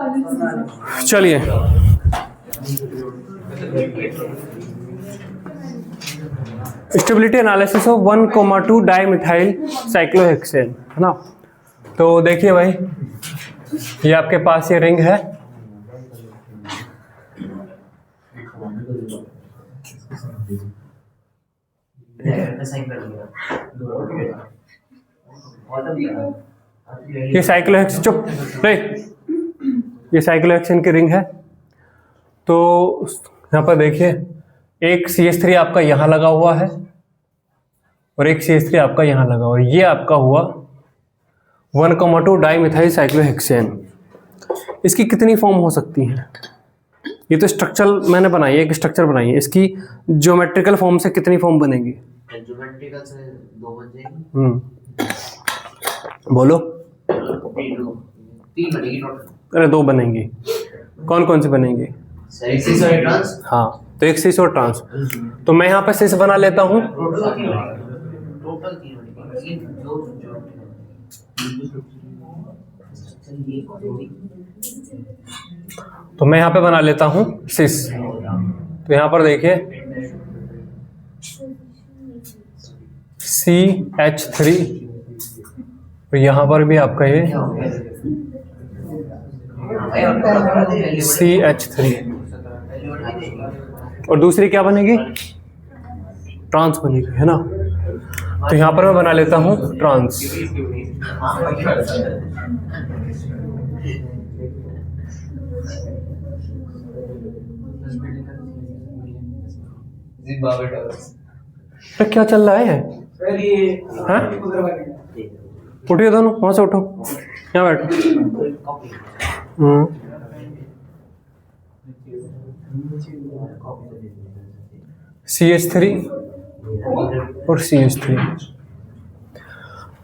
चलिए stability analysis of 1,2 dimethyl cyclohexane, है ना। तो देखिए भाई, ये आपके पास ये रिंग है, ये साइक्लोहेक्सेन, चुप नहीं, ये साइक्लोहेक्सेन की रिंग है। तो यहाँ पर देखिए, एक CH3 आपका यहाँ लगा हुआ है और एक CH3 आपका यहाँ लगा हुआ है। ये आपका हुआ 1,2 डाइमिथाइल साइक्लोहेक्सेन। इसकी कितनी फॉर्म हो सकती हैं? ये तो स्ट्रक्चरल मैंने बनाई है, एक स्ट्रक्चर बनाई है। इसकी ज्योमेट्रिकल फॉर्म से कितनी फॉर्म बनेगी? ज्योमेट्रिकल से 2 बन जाएंगी। बोलो। 3 बनेगी टोटल। अरे 2 बनेंगी। कौन कौन सी बनेंगी? सिस और ट्रांस। हाँ, तो एक सिस और ट्रांस। तो मैं यहाँ पे सिस बना लेता हूँ। टोटल 3 बनेगी। तो मैं यहाँ पे बना लेता हूँ सिस। तो यहाँ पर देखिए CH3 और यहाँ पर भी आपका ये CH3 और दूसरी क्या बनेगी? ट्रांस बनेगी, है ना। तो यहाँ पर मैं बना लेता हूँ ट्रांस। तो क्या चल रहा है? हाँ? उठिए दोनों, वहां से उठो, यहाँ बैठो। CH3 और CH3।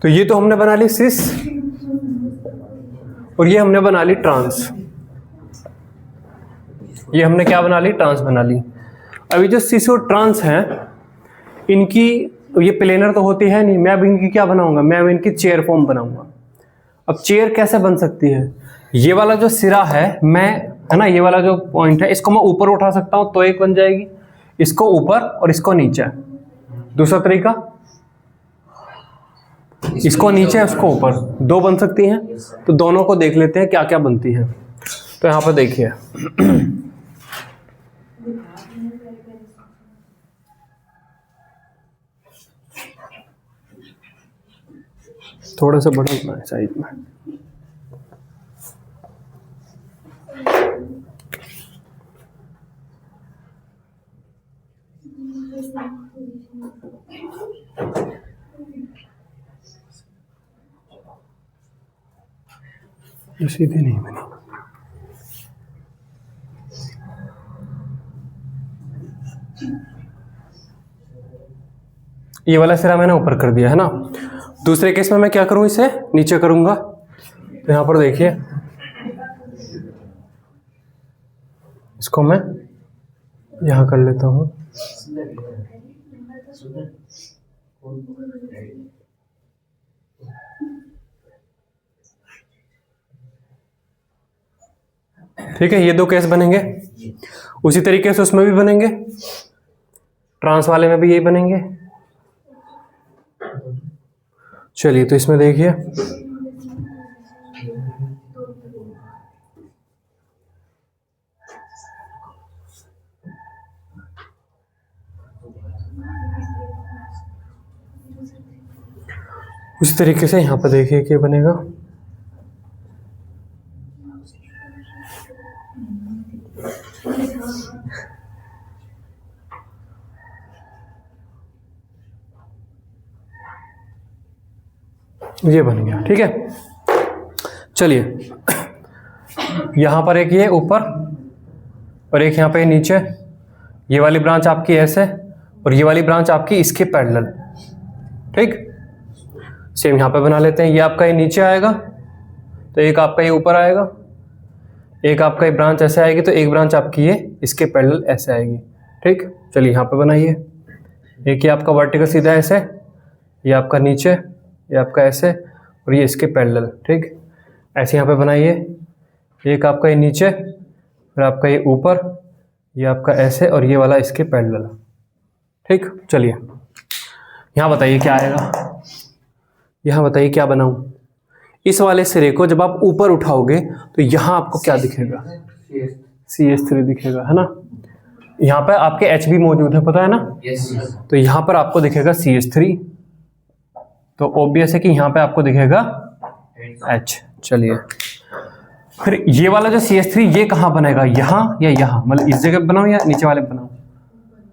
तो ये तो हमने बना ली सिस और ये हमने बना ली ट्रांस। ये हमने क्या बना ली? ट्रांस बना ली। अभी जो सिस और ट्रांस हैं, इनकी ये प्लेनर तो होती है नहीं। मैं अब इनकी क्या बनाऊंगा? मैं अब इनकी चेयर फॉर्म बनाऊंगा। अब चेयर कैसे बन सकती है? ये वाला जो सिरा है, मैं, है ना, ये वाला जो पॉइंट है, इसको मैं ऊपर उठा सकता हूं तो एक बन जाएगी, इसको ऊपर और इसको नीचे। दूसरा तरीका, इसको नीचे उसको ऊपर, 2 बन सकती हैं। तो दोनों को देख लेते हैं क्या क्या बनती हैं। तो यहाँ पर देखिए थोड़ा सा बड़ा है साइज में। ये सीधे नहीं बनी। ये वाला सिरा मैंने ऊपर कर दिया, है ना। दूसरे केस में मैं क्या करूं? इसे नीचे करूंगा। तो यहां पर देखिए, इसको मैं यहां कर लेता हूं। ठीक है, ये 2 केस बनेंगे। उसी तरीके से उसमें भी बनेंगे, ट्रांस वाले में भी यही बनेंगे। चलिए, तो इसमें देखिए, उसी तरीके से यहाँ पर देखिए क्या बनेगा। ये बन गया, ठीक है। चलिए, यहाँ पर एक ये ऊपर और एक यहाँ पे नीचे। ये वाली ब्रांच आपकी ऐसे और ये वाली ब्रांच आपकी इसके पैरेलल, ठीक। सेम यहाँ पे बना लेते हैं। ये आपका ये नीचे आएगा तो एक आपका ये ऊपर आएगा, एक आपका ये ब्रांच ऐसे आएगी तो एक ब्रांच आपकी ये इसके पैरेलल ऐसे आएगी, ठीक। चलिए यहाँ पे बनाइए। एक ये आपका वर्टिकल सीधा ऐसे, ये आपका नीचे, ये आपका ऐसे और ये इसके पैरेलल, ठीक। ऐसे यहाँ पे बनाइए। एक आपका ये नीचे, फिर आपका ये ऊपर, ये आपका ऐसे, और ये वाला इसके पैरेलल। ठीक, चलिए यहाँ बताइए क्या आएगा। यहाँ बताइए क्या बनाऊं। इस वाले सिरे को जब आप ऊपर उठाओगे तो यहाँ आपको क्या दिखेगा, CH3 दिखेगा, है ना। यहाँ पे आपके H भी मौजूद है, पता है ना। यस। तो यहाँ पर आपको दिखेगा CH3, तो ऑब्वियस है कि यहाँ पे आपको दिखेगा H। चलिए, फिर ये वाला जो CH3 ये कहाँ बनेगा, यहाँ या यहाँ, मतलब इस जगह बनाओ या नीचे वाले बनाओ,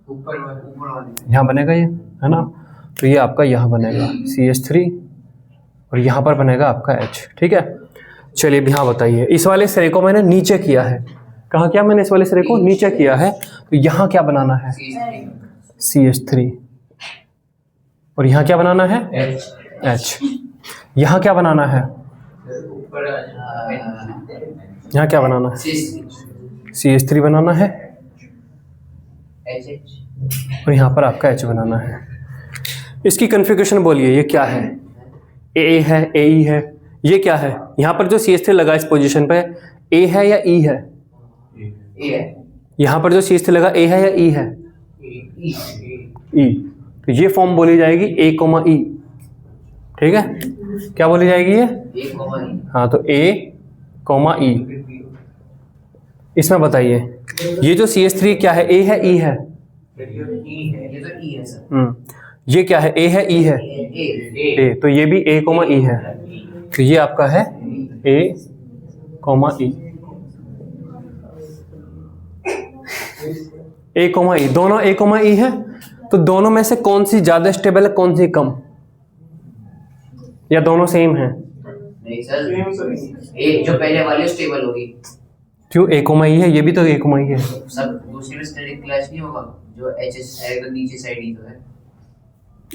ऊपर वाली। यहाँ बनेगा ये, है ना। तो ये आपका यहाँ बनेगा CH3 और यहाँ पर बनेगा आपका H। ठीक है, चलिए अब यहाँ बताइए, इस वाले सिरे को मैंने नीचे किया है। कहाँ किया मैंने, इस वाले सिरे को नीचे किया है, तो यहाँ क्या बनाना है, CH3, और यहाँ क्या बनाना है, H। यहाँ क्या बनाना है, यहाँ क्या बनाना है, CH3 बनाना है, और यहाँ पर आपका H बनाना है। इसकी कॉन्फ़िगरेशन बोलिए, ये क्या है, A है, AE है, ये क्या है। यहाँ पर जो CH3 लगा इस पोजीशन पे, A है या E है, यहाँ पर जो CH3 लगा A है या E है, E। तो ये फॉर्म बोली जाएगी A, E। ठीक है, क्या बोली जाएगी ये, हाँ, तो A, E। इसमें बताइए ये जो CH3 क्या है, A है, E है, ये क्या है, A है, E है, A, तो ये भी A, E है, तो ये आपका है A, E। A, E, दोनों A, E है, तो दोनों में से कौन सी ज्यादा स्टेबल है, कौन सी कम, या दोनों सेम है। नहीं सर, ए जो पहले वाली स्टेबल होगी। क्यों, A, E है, ये भी तो A, E है। सब दूसरी में स्टैटिक क्लैश नहीं होगा, जो HH है तो नीचे साइड ही तो है।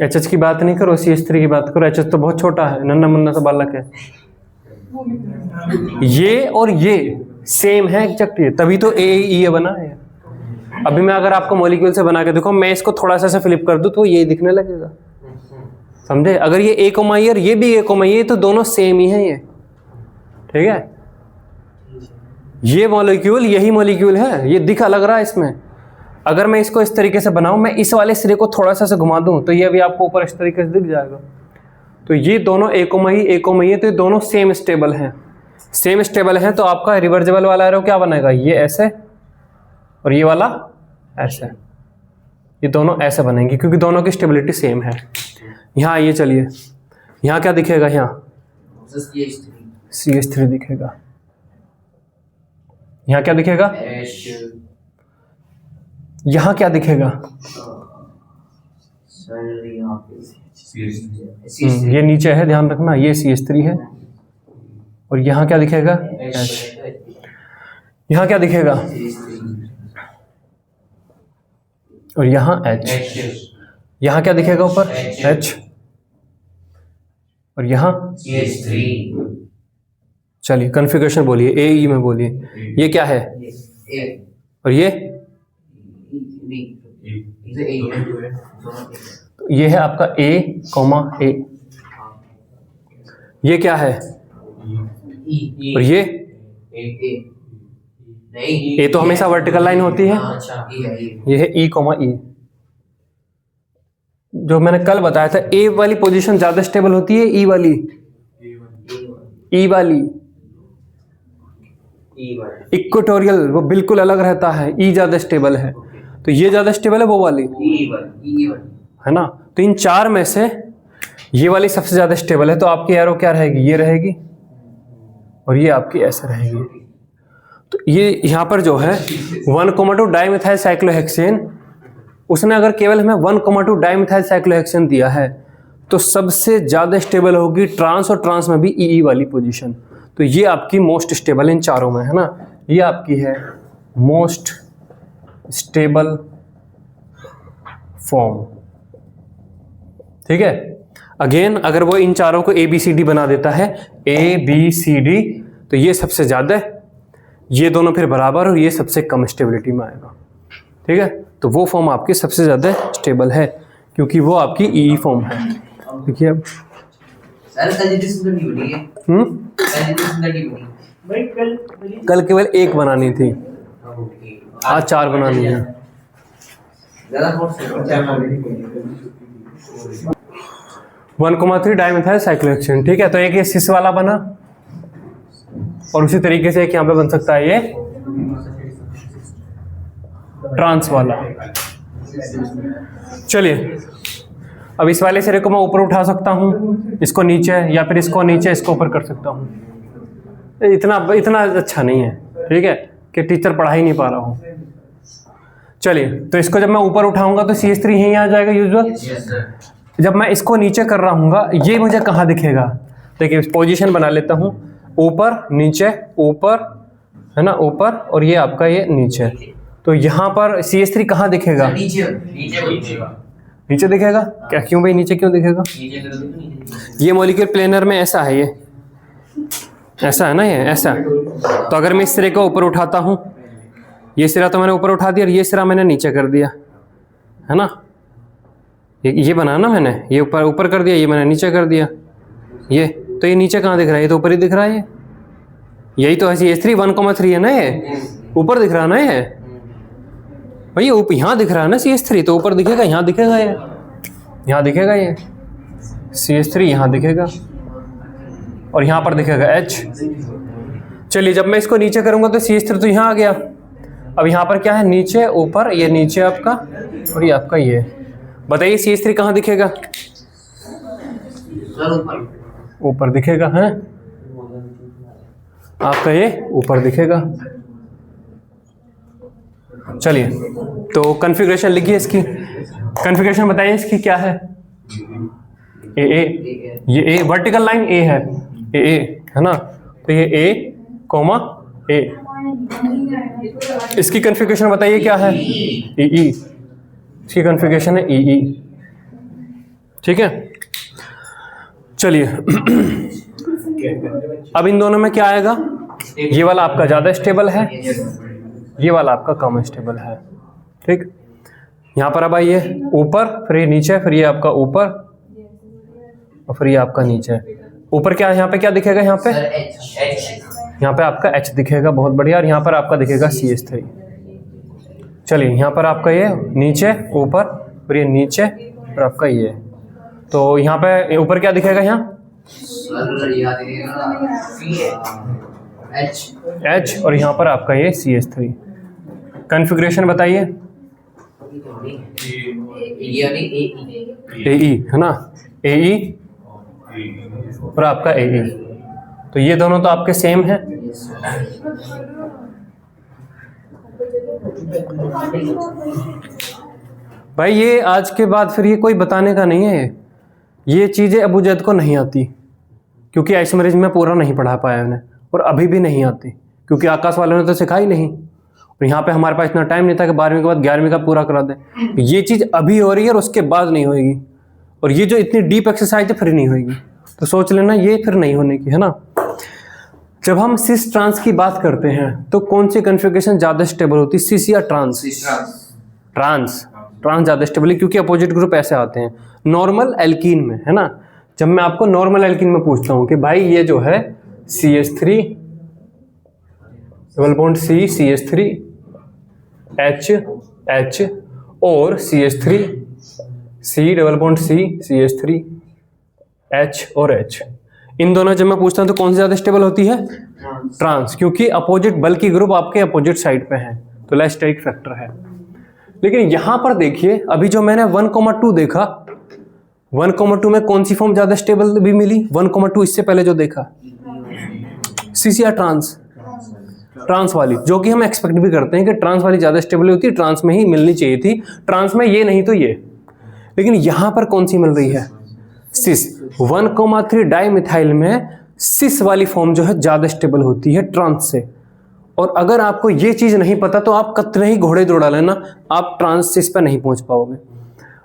HH की बात नहीं करो, CH3 की बात करो। HH तो बहुत छोटा है, नन्ना मुन्ना सा बालक है। ये और ये सेम है एग्जैक्ट, ये तभी तो AE बना है। अभी मैं अगर आपको मॉलिक्यूल से बना के देखो, मैं इसको थोड़ा सा ऐसे फ्लिप कर दूं तो ये दिखने लगेगा, समझे। अगर ये A, E और ये भी A, E, तो दोनों सेम ही है ये। ठीक है, ये मॉलिक्यूल यही मॉलिक्यूल है, ये दिख अलग रहा है इसमें। अगर मैं इसको इस तरीके से बनाऊं, मैं इस वाले सिरे को थोड़ा सा घुमा दूं तो ये भी आपको ऊपर इस तरीके से दिख जाएगा। तो ये दोनों A, E है, तो ये दोनों सेम स्टेबल हैं। सेम स्टेबल हैं तो आपका रिवर्जेबल वाला एरो क्या बनेगा, ये ऐसे और ये वाला ऐसे, ये दोनों ऐसे बनेंगे क्योंकि दोनों की स्टेबिलिटी सेम है। यहाँ ये चलिए, यहाँ क्या दिखेगा, यहाँ CH3 दिखेगा, यहाँ क्या दिखेगा, यहाँ क्या दिखेगा, ये नीचे है, ध्यान रखना, ये CH3 है, और यहाँ क्या दिखेगा, H। यहाँ क्या दिखेगा, और यहाँ H। यहाँ क्या दिखेगा ऊपर, H, और यहाँ CH3। चलिए कॉन्फ़िगरेशन बोलिए, AE में बोलिए, ये क्या है, और ये ये है आपका A, A। ये क्या है, और ये A तो हमेशा वर्टिकल लाइन होती है, ये है E, E। जो मैंने कल बताया था, A वाली पोजीशन ज्यादा स्टेबल होती है, E वाली, इक्वेटोरियल वो बिल्कुल अलग रहता है, E ज्यादा स्टेबल है। तो ये ज्यादा स्टेबल है, वो वाली है ना। तो इन चार में से ये वाली सबसे ज्यादा स्टेबल है, तो आपकी एरो क्या रहेगी, ये रहेगी, और ये आपकी ऐसे रहेगी। तो ये यहाँ पर जो है 1,2 डाइमिथाइल साइक्लोहेक्सेन, उसने अगर केवल हमें 1,2 डाइमिथाइल साइक्लोहेक्सेन दिया है तो सबसे ज्यादा स्टेबल होगी ट्रांस, और ट्रांस में भी ई वाली पोजीशन। तो ये आपकी मोस्ट स्टेबल इन चारों में, है ना। ये आपकी है मोस्ट स्टेबल फॉर्म। ठीक है, अगेन अगर वो इन चारों को ABCD बना देता है, ABCD, तो ये सबसे ज्यादा, ये दोनों फिर बराबर, और ये सबसे कम स्टेबिलिटी में आएगा। ठीक है, तो वो फॉर्म आपकी सबसे ज्यादा स्टेबल है क्योंकि वो आपकी ई फॉर्म है। देखिए अब कल केवल एक बनानी थी, आज 4 बनानी है। ज़्यादा फोर्स 1,3 डाइमिथाइल साइक्लोहेक्सेन। ठीक है, तो एक ये सिस वाला बना और उसी तरीके से एक यहाँ पे बन सकता है ये ट्रांस वाला। चलिए, अब इस वाले सिरे को मैं ऊपर उठा सकता हूँ, इसको नीचे, या फिर इसको नीचे इसको ऊपर कर सकता हूँ। इतना अच्छा नहीं है, ठीक है, कि टीचर पढ़ा ही नहीं पा रहा हूँ। चलिए, तो इसको जब मैं ऊपर उठाऊंगा तो CH3 यहीं आ जाएगा यूजुअल। जब मैं इसको नीचे कर रहा हूँगा, ये मुझे कहाँ दिखेगा? देखिए, पोजीशन बना लेता हूँ, ऊपर नीचे, ऊपर है ना, ऊपर, और ये आपका ये नीचे। तो यहाँ पर CH3 कहाँ दिखेगा? नीचे नीचे नीचे दिखेगा क्या? क्यों भाई नीचे क्यों दिखेगा? ये मॉलिक्यूल प्लेनर में ऐसा है, ये ऐसा है ना, ये ऐसा। तो अगर मैं इस सिरे को ऊपर उठाता हूँ, ये सिरा तो मैंने ऊपर उठा दिया और ये सिरा मैंने नीचे कर दिया, है ना, ये बना ना मैंने, ये ऊपर कर दिया, ये मैंने नीचे कर दिया। ये तो ये नीचे कहाँ दिख रहा है? ये तो ऊपर ही दिख रहा है। यही तो है CH3 1,3 है ना, ये ऊपर दिख रहा है ना, ये भाई ऊपर यहाँ दिख रहा है ना CH3, तो ऊपर दिखेगा, यहाँ दिखेगा, ये यहाँ दिखेगा, ये CH3 यहाँ दिखेगा और यहाँ पर दिखेगा H। चलिए, जब मैं इसको नीचे करूँगा तो CH3 तो यहाँ आ गया। अब यहाँ पर क्या है? नीचे, ऊपर, ये नीचे आपका और ये आपका ये। बताइए CH3 कहाँ दिखेगा? ऊपर दिखेगा, है आपका, ये ऊपर दिखेगा। चलिए, तो कॉन्फ़िगरेशन लिखिए इसकी। कॉन्फ़िगरेशन बताइए इसकी क्या है? ए, ये ए वर्टिकल लाइन ए है, ए है ना, तो ये ए, ए। इसकी कॉन्फ़िगरेशन बताइए क्या है? ई। इसकी कॉन्फ़िगरेशन है ई। ठीक है, चलिए। अब इन दोनों में क्या आएगा? ये वाला आपका ज़्यादा स्टेबल है, ये वाला आपका कम स्टेबल है। ठीक, यहाँ पर अब आइए, ऊपर, फिर ये नीचे, फिर ये आपका ऊपर और फिर ये आपका नीचे। ऊपर क्या है? यहाँ पे क्या दिखेगा? यहाँ पे आपका H दिखेगा, बहुत बढ़िया। और यहाँ पर आपका दिखेगा CH3। चलिए, यहाँ पर आपका ये नीचे, ऊपर, फिर ये नीचे, फिर आपका ये। तो यहाँ पे ऊपर क्या दिखेगा? यहाँ H और यहाँ पर आपका ये CH3। कॉन्फ़िगरेशन बताइए। AE है ना, AE और आपका AE। तो ये दोनों तो आपके सेम है। भाई ये आज के बाद फिर ये कोई बताने का नहीं है, ये चीज़ें अबू जैद को नहीं आती, क्योंकि आइसोमेरिज में पूरा नहीं पढ़ा पाया उन्हें, और अभी भी नहीं आती, क्योंकि आकाश वालों ने तो सिखाई नहीं। और यहाँ पे हमारे पास इतना टाइम नहीं था कि 12वीं के बाद 11वीं का पूरा करा दें। ये चीज़ अभी हो रही है और उसके बाद नहीं होएगी, और ये जो इतनी डीप एक्सरसाइज है फिर नहीं होएगी। तो सोच लेना ये फिर नहीं होने की, है ना। जब हम सिस ट्रांस की बात करते हैं तो कौन सी कॉन्फ़िगरेशन ज़्यादा स्टेबल होती है, सिस या ट्रांस? ट्रांस ज़्यादा स्टेबल है, क्योंकि अपोजिट ग्रुप ऐसे आते हैं नॉर्मल एल्कीन में, है ना। जब मैं आपको नॉर्मल एल्कीन में पूछता हूँ कि भाई ये जो है CH3 double bond C CH3 H और CH3 C double bond C CH3 H और H, इन दोनों जब मैं पूछता हूँ तो कौन सी ज़्यादा स्टेबल होती है? ट्रांस, क्योंकि अपोजिट बल्कि ग्रुप आपके अपोजिट साइड पे है, तो लेस्टेरिक फैक्टर है। लेकिन यहां पर देखिए, अभी जो मैंने 1,2 देखा, 1,2 में कौन सी फॉर्म ज्यादा स्टेबल भी मिली? 1,2 इससे पहले जो देखा, सिस या ट्रांस वाली, जो कि हम एक्सपेक्ट भी करते हैं कि ट्रांस वाली ज्यादा स्टेबल होती है, ट्रांस में ही मिलनी चाहिए थी, ट्रांस में ये नहीं तो ये। लेकिन यहां पर कौन सी मिल रही है? सिस। 1,3 डाइमिथाइल में सिस वाली फॉर्म जो है ज्यादा स्टेबल होती है ट्रांस से। और अगर आपको ये चीज नहीं पता तो आप कितने ही घोड़े दौड़ा लेना, आप ट्रांस सिस पे नहीं पहुंच पाओगे।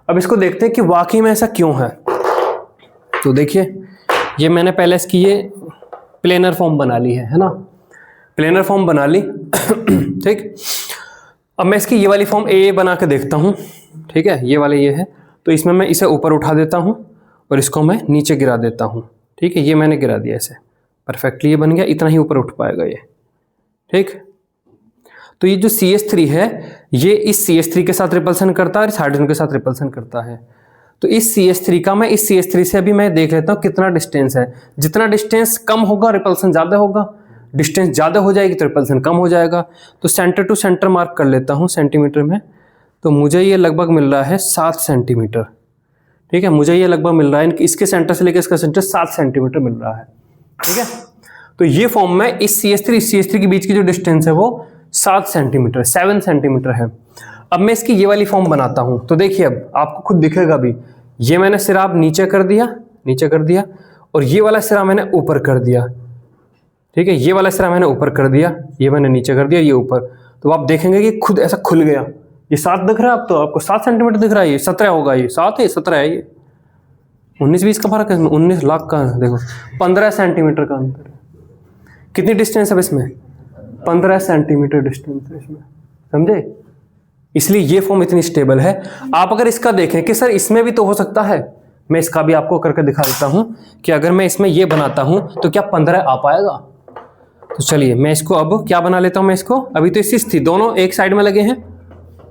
अब इसको देखते हैं कि वाकई में ऐसा क्यों है। तो देखिए, ये मैंने पहले इसकी ये प्लेनर फॉर्म बना ली है ना, प्लेनर फॉर्म बना ली। ठीक, अब मैं इसकी ये वाली फॉर्म ए बना के देखता हूँ। ठीक है, ये वाले ये है, तो इसमें मैं इसे ऊपर उठा देता हूँ और इसको मैं नीचे गिरा देता हूँ। ठीक है, ये मैंने गिरा दिया इसे, परफेक्टली ये बन गया, इतना ही ऊपर उठ पाएगा ये, ठीक। तो ये जो CH3 है ये इस CH3 के साथ रिपल्सन करता है और इस हाइड्रोजन के साथ रिपल्सन करता है। तो इस CH3 का मैं इस CH3 से अभी मैं देख लेता हूँ कितना डिस्टेंस है। जितना डिस्टेंस कम होगा रिपल्सन ज़्यादा होगा, डिस्टेंस ज़्यादा हो जाएगी तो रिपल्सन कम हो जाएगा। तो सेंटर टू सेंटर मार्क कर लेता हूँ सेंटीमीटर में। तो मुझे ये लगभग मिल रहा है 7 सेंटीमीटर, ठीक है। मुझे ये लगभग मिल रहा है इसके सेंटर से लेकर इसका सेंटर 7 सेंटीमीटर मिल रहा है, ठीक है। तो ये फॉर्म में इस CH3 के बीच की जो डिस्टेंस है वो 7 सेंटीमीटर 7 सेंटीमीटर है। अब मैं इसकी ये वाली फॉर्म बनाता हूं। तो देखिए अब आपको खुद दिखेगा भी, ये मैंने सिरा नीचे कर दिया और ये वाला सिरा मैंने ऊपर कर दिया, ठीक है। ये वाला सिरा मैंने ऊपर कर दिया, ये मैंने नीचे कर दिया, ये ऊपर। तो आप देखेंगे कि खुद ऐसा खुल गया। ये 7 दिख रहा है, अब तो आपको 7 सेंटीमीटर दिख रहा है, ये 17 होगा, ये 7 है 17 है, ये 19-20 का फर्क है इसमें, 19 लाख का देखो 15 सेंटीमीटर का अंतर है। कितनी डिस्टेंस है इसमें? 15 सेंटीमीटर डिस्टेंस है इसमें, समझे। इसलिए ये फॉर्म इतनी स्टेबल है। आप अगर इसका देखें कि सर इसमें भी तो हो सकता है, मैं इसका भी आपको करके दिखा देता हूं कि अगर मैं इसमें ये बनाता हूं तो क्या 15 आ पाएगा। तो चलिए मैं इसको अब क्या बना लेता हूं। मैं इसको अभी तो सिस थी, दोनों एक साइड में लगे हैं,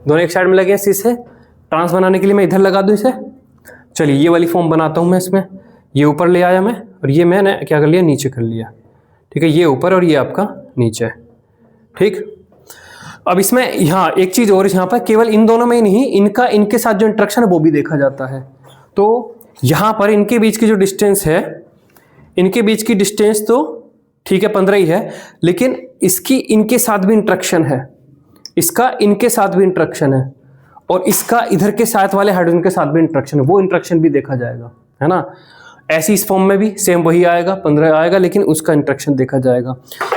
दोनों एक साइड में लगे हैं सिस है। ट्रांस बनाने के लिए मैं इधर लगा दूं इसे। चलिए ये वाली फॉर्म बनाता हूं मैं इसमें। ये ऊपर ले आया मैं और ये मैंने क्या कर लिया, नीचे कर लिया, ठीक है। ये ऊपर और ये आपका नीचे, ठीक। अब इसमें यहाँ एक चीज और, यहाँ पर केवल इन दोनों में ही नहीं, इनका इनके साथ जो इंटरेक्शन है वो भी देखा जाता है। तो यहाँ पर इनके बीच की जो डिस्टेंस है, इनके बीच की डिस्टेंस तो ठीक है 15 ही है, लेकिन इसकी इनके साथ भी इंटरेक्शन है, इसका इनके साथ भी इंटरेक्शन है और इसका इधर के साथ वाले हाइड्रोजन के साथ भी इंटरेक्शन है, वो इंटरेक्शन भी देखा जाएगा, है ना। ऐसी इस फॉर्म में भी सेम वही आएगा, 15 आएगा, लेकिन उसका इंटरेक्शन देखा जाएगा।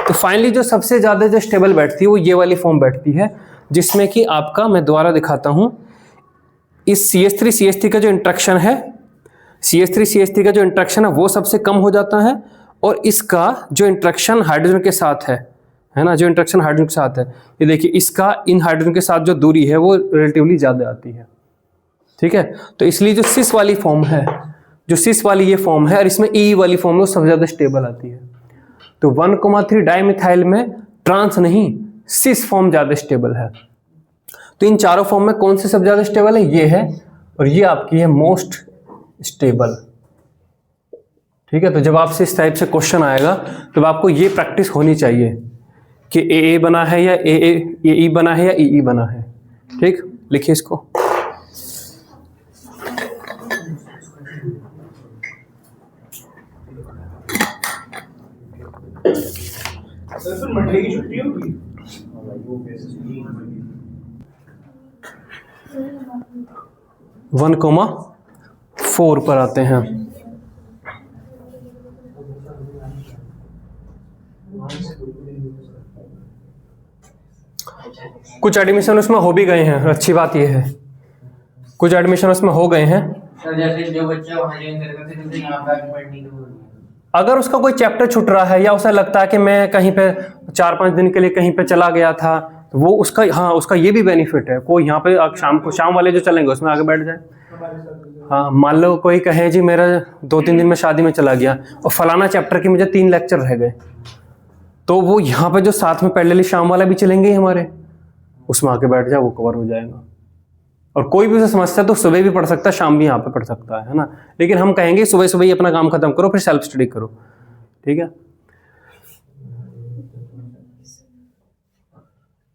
तो फाइनली जो सबसे ज्यादा जो स्टेबल बैठती है वो ये वाली फॉर्म बैठती है, जिसमें कि आपका मैं दोबारा दिखाता हूं, इस CH3 का जो इंटरेक्शन है, CH3 का जो इंटरेक्शन है वो सबसे कम हो जाता है और इसका जो इंटरेक्शन हाइड्रोजन के साथ है ना, जो इंटरेक्शन हाइड्रोजन के साथ है, ये देखिए इसका इन हाइड्रोजन के साथ जो दूरी है वो रिलेटिवली ज्यादा आती है, ठीक है। तो इसलिए जो सिस वाली फॉर्म है, जो सिस वाली ये फॉर्म है और इसमें ई वाली फॉर्म में सबसे ज्यादा स्टेबल आती है। तो 1,3 डाइमिथाइल में ट्रांस नहीं, सिस फॉर्म ज्यादा स्टेबल है। तो इन चारों फॉर्म में कौन सी सबसे ज्यादा स्टेबल है? ये है और ये आपकी है मोस्ट स्टेबल, ठीक है। तो जब आपसे इस टाइप से क्वेश्चन आएगा तो आपको ये प्रैक्टिस होनी चाहिए कि ए बना है या ए बना है या ई बना है, ठीक। लिखिए इसको। सर मंडे की छुट्टी होगी? 1,4 पर आते हैं। कुछ एडमिशन उसमें हो भी गए हैं, अच्छी बात यह है, कुछ एडमिशन उसमें हो गए हैं। सर जैसे जो बच्चा वहाँ ज्वाइन करेगा फिर उसे यहाँ पे आके पढ़ने की जरूरत नहीं है। अगर उसका कोई चैप्टर छूट रहा है या उसे लगता है कि मैं कहीं पे 4-5 दिन के लिए कहीं पे चला गया था, तो वो उसका, हाँ उसका ये भी बेनिफिट है। कोई यहाँ पे शाम वाले जो चलेंगे उसमें आगे बैठ जाए। हाँ मान लो कोई कहे जी मेरा 2-3 दिन में शादी में चला गया और फलाना चैप्टर के मुझे 3 लेक्चर रह गए, तो वो यहाँ पे जो साथ में पहले शाम वाला भी चलेंगे हमारे, उसमें आके बैठ जाए, वो कवर हो जाएगा। और कोई भी उसे समस्या तो सुबह भी पढ़ सकता है, शाम भी यहाँ पे पढ़ सकता है ना। लेकिन हम कहेंगे सुबह सुबह ही अपना काम खत्म करो, फिर सेल्फ स्टडी करो, ठीक है।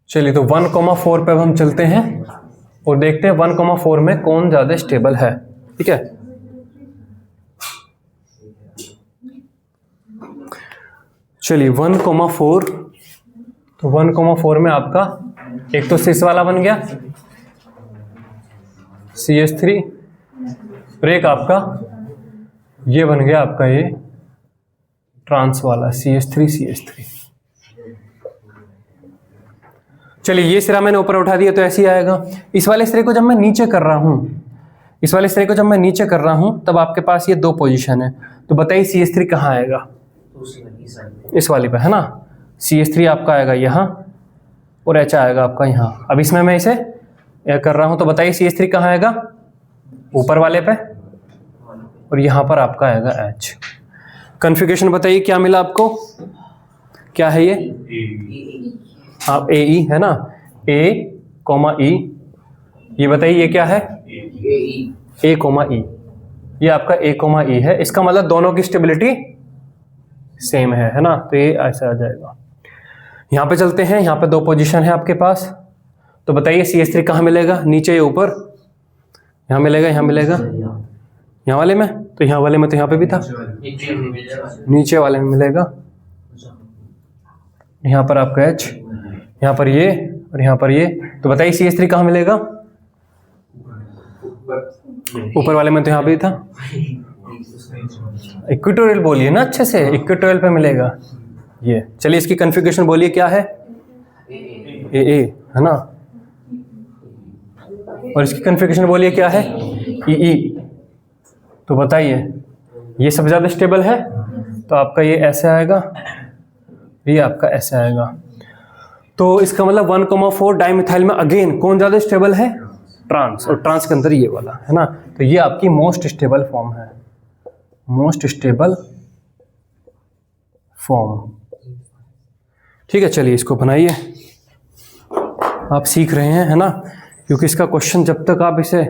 चलिए तो 1,4 पे अब हम चलते हैं और देखते हैं 1,4 में कौन ज्यादा स्टेबल है, ठीक है। चलिए 1,4, तो 1,4 में आपका एक तो सिस वाला बन गया CH3, और एक आपका ये बन गया आपका ये ट्रांस वाला CH3। चलिए ये सिरा मैंने ऊपर उठा दिया तो ऐसे ही आएगा। इस वाले सिरे को जब मैं नीचे कर रहा हूं, तब आपके पास ये 2 पोजीशन है। तो बताइए CH3 कहाँ आएगा? इस वाली पे, है ना। CH3 आपका आएगा यहाँ और H आएगा आपका यहाँ। अब इसमें मैं इसे कर रहा हूं, तो बताइए CH3 कहाँ आएगा? ऊपर वाले पे, और यहाँ पर आपका आएगा H। कॉन्फ़िगरेशन बताइए क्या मिला आपको, क्या है ये? आप ए ई है ना, ए कोमा ई, ये बताइए ये क्या है? ए कोमा ई, ये आपका ए कोमा ई है। इसका मतलब दोनों की स्टेबिलिटी सेम है ना, तो ये ऐसा आ जाएगा। यहाँ पे चलते हैं, यहाँ पे दो पोजीशन है आपके पास, तो बताइए CH3 कहाँ मिलेगा, नीचे या ऊपर? यहाँ मिलेगा, यहाँ मिलेगा, यहाँ वाले में, तो यहाँ वाले में तो यहाँ पे भी था, नीचे वाले में मिलेगा। यहाँ पर आपका H, यहाँ पर ये और यहाँ पर ये, तो बताइए CH3 कहाँ मिलेगा? ऊपर वाले में तो यहाँ पे था। इक्वेटोरियल बोलिए ना अच्छे से, इक्वेटोरियल पे मिलेगा ये। चलिए इसकी कॉन्फ़िगरेशन बोलिए क्या है? ए है ना, और इसकी कॉन्फ़िगरेशन बोलिए क्या है? ई। तो बताइए ये सबसे ज़्यादा स्टेबल है, तो आपका ये ऐसे आएगा, ये आपका ऐसे आएगा। तो इसका मतलब 1,4 डाइमिथाइल में अगेन कौन ज़्यादा स्टेबल है? ट्रांस, और ट्रांस के अंदर ये वाला है ना, तो ये आपकी मोस्ट स्टेबल फॉर्म है, मोस्ट स्टेबल फॉर्म। ठीक है, चलिए इसको बनाइए, आप सीख रहे हैं है ना, क्योंकि इसका क्वेश्चन जब तक आप इसे